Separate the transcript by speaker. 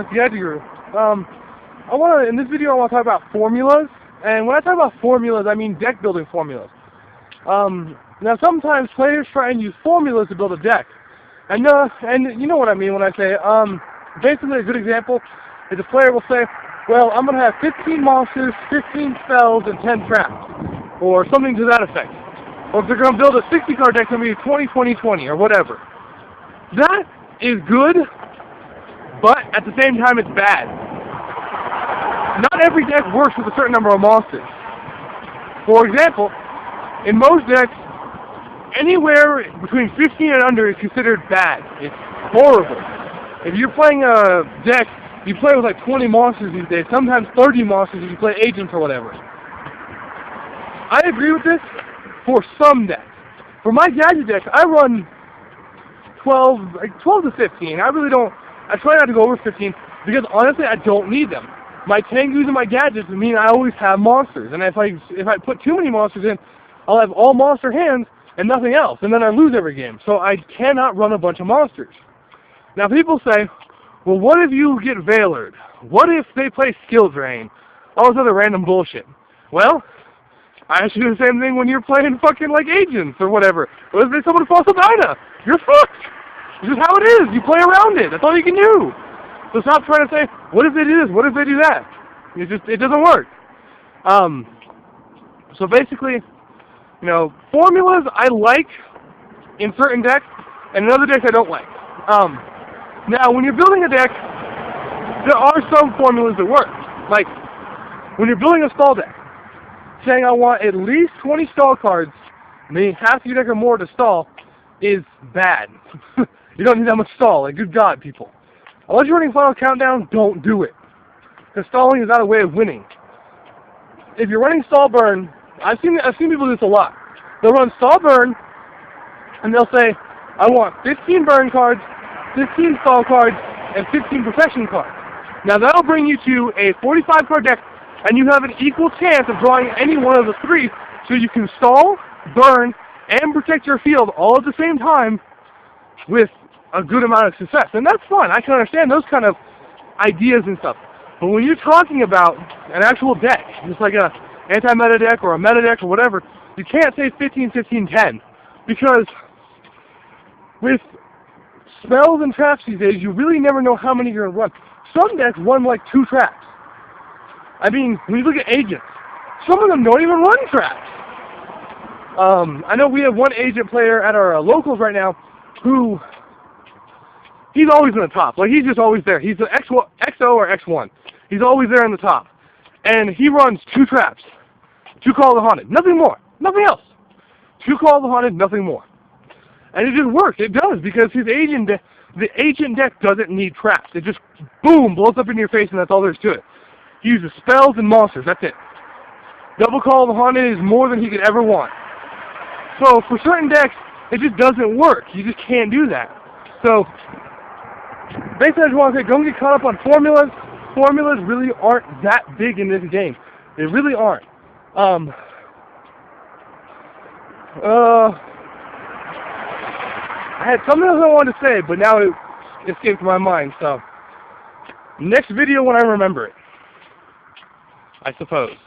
Speaker 1: Yugioh. In this video I want to talk about formulas, and when I talk about formulas, I mean deck building formulas. Now sometimes players try and use formulas to build a deck, and you know what I mean when I say, basically a good example is a player will say, well, I'm going to have 15 monsters, 15 spells, and 10 traps, or something to that effect. Or if they're going to build a 60-card deck, it's going to be 20-20-20, or whatever. That is good, but at the same time it's bad. Not every deck works with a certain number of monsters. For example, in most decks, anywhere between 15 and under is considered bad. It's horrible. If you're playing a deck, you play with like 20 monsters these days, sometimes 30 monsters if you play agents or whatever. I agree with this for some decks. For my gadget decks, I run 12 to 15. I try not to go over 15 because honestly I don't need them. My Tengus and my gadgets mean I always have monsters, and if I put too many monsters in, I'll have all monster hands and nothing else, and then I lose every game. So I cannot run a bunch of monsters. Now people say, well, what if you get Veilered? What if they play Skill Drain? All this other random bullshit. Well, I ask you the same thing when you're playing fucking like agents or whatever. What if someone falls Falsadina? You're fucked. This is how it is. You play around it. That's all you can do. So stop trying to say, what if they do this? What if they do that? It doesn't work. So basically, formulas I like in certain decks, and in other decks I don't like. Now, when you're building a deck, there are some formulas that work. Like, when you're building a stall deck, saying I want at least 20 stall cards, meaning half your deck or more to stall, is bad. You don't need that much stall. Like, good God, people. Unless you're running Final Countdown, don't do it. Because stalling is not a way of winning. If you're running stall burn, I've seen people do this a lot. They'll run stall burn, and they'll say, I want 15 burn cards, 15 stall cards, and 15 protection cards. Now that'll bring you to a 45-card deck, and you have an equal chance of drawing any one of the three, so you can stall, burn, and protect your field all at the same time with a good amount of success. And that's fun. I can understand those kind of ideas and stuff. But when you're talking about an actual deck, just like a anti-meta deck or a meta deck or whatever, you can't say 15, 15, 10. Because with spells and traps these days, you really never know how many you're going to run. Some decks run like 2 traps. I mean, when you look at agents, some of them don't even run traps. I know we have one agent player at our locals right now who, he's always in the top. Like, he's just always there. He's an XO or X1. He's always there in the top. And he runs 2 traps. 2 Call of the Haunted. Nothing more. Nothing else. 2 Call of the Haunted, nothing more. And it just works. It does, because his the agent deck doesn't need traps. It just, boom, blows up in your face, and that's all there is to it. He uses spells and monsters. That's it. Double Call of the Haunted is more than he could ever want. So for certain decks, it just doesn't work. You just can't do that. So basically, I just want to say, don't get caught up on formulas. Formulas really aren't that big in this game. They really aren't. I had something else I wanted to say, but now it escaped my mind. So next video when I remember it, I suppose.